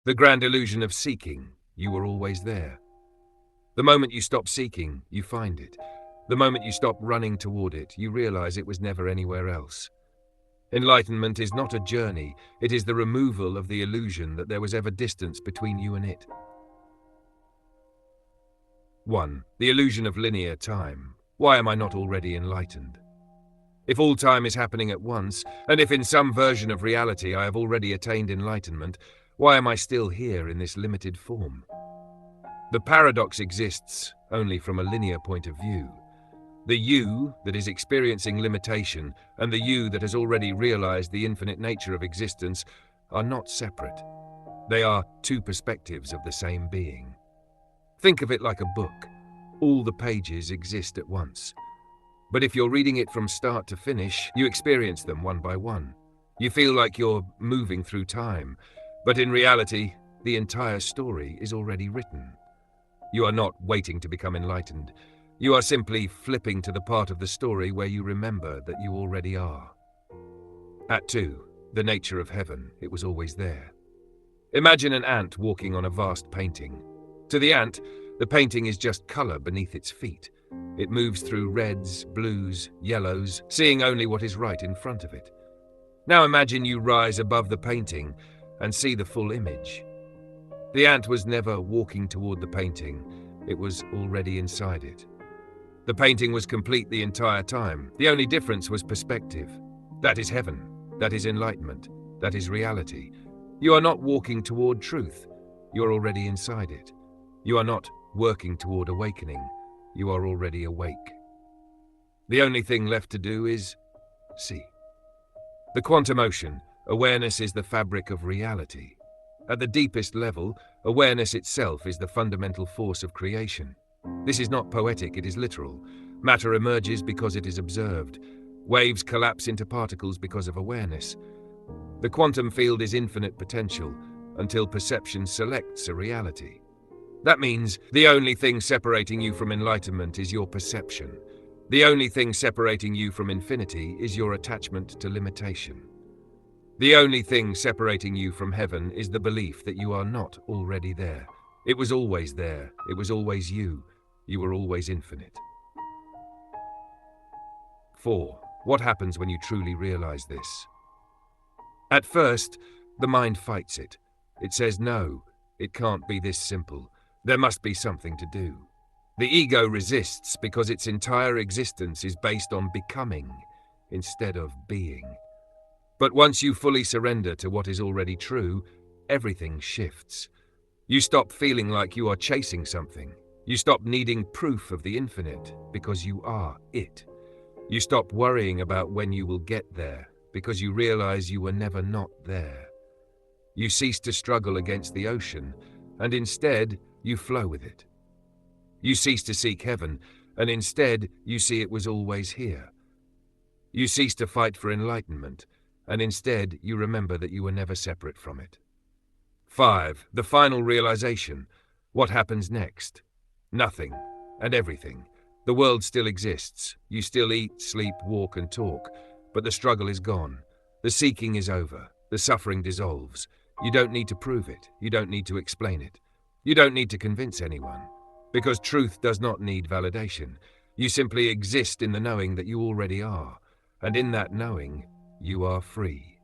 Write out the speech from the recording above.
The grand illusion of seeking, you were always there. The moment you stop seeking, you find it. The moment you stop running toward it, you realize it was never anywhere else. Enlightenment is not a journey, it is the removal of the illusion that there was ever distance between you and it. 1. The illusion of linear time. Why am I not already enlightened? If all time is happening at once, and if in some version of reality I have already attained enlightenment, why am I still here in this limited form? The paradox exists only from a linear point of view. The you that is experiencing limitation and the you that has already realized the infinite nature of existence are not separate. They are two perspectives of the same being. Think of it like a book. All the pages exist at once. But if you're reading it from start to finish, you experience them one by one. You feel like you're moving through time, but in reality, the entire story is already written. You are not waiting to become enlightened. You are simply flipping to the part of the story where you remember that you already are. At 2, the nature of heaven, it was always there. Imagine an ant walking on a vast painting. To the ant, the painting is just color beneath its feet. It moves through reds, blues, yellows, seeing only what is right in front of it. Now imagine you rise above the painting and see the full image. The ant was never walking toward the painting, it was already inside it. The painting was complete the entire time. The only difference was perspective. That is heaven. That is enlightenment. That is reality. You are not walking toward truth. You are already inside it. You are not working toward awakening. You are already awake. The only thing left to do is see. The quantum ocean, awareness is the fabric of reality. At the deepest level, awareness itself is the fundamental force of creation. This is not poetic, it is literal. Matter emerges because it is observed. Waves collapse into particles because of awareness. The quantum field is infinite potential until perception selects a reality. That means the only thing separating you from enlightenment is your perception. The only thing separating you from infinity is your attachment to limitation. The only thing separating you from heaven is the belief that you are not already there. It was always there. It was always you. You were always infinite. 4. What happens when you truly realize this? At first, the mind fights it. It says, no, it can't be this simple. There must be something to do. The ego resists because its entire existence is based on becoming instead of being. But once you fully surrender to what is already true, everything shifts. You stop feeling like you are chasing something. You stop needing proof of the infinite because you are it. You stop worrying about when you will get there because you realize you were never not there. You cease to struggle against the ocean and instead you flow with it. You cease to seek heaven and instead you see it was always here. You cease to fight for enlightenment and instead you remember that you were never separate from it. 5. The final realization. What happens next? Nothing and everything. The world still exists. You still eat, sleep, walk, and talk. But the struggle is gone. The seeking is over. The suffering dissolves. You don't need to prove it. You don't need to explain it. You don't need to convince anyone. Because truth does not need validation. You simply exist in the knowing that you already are. And in that knowing, you are free.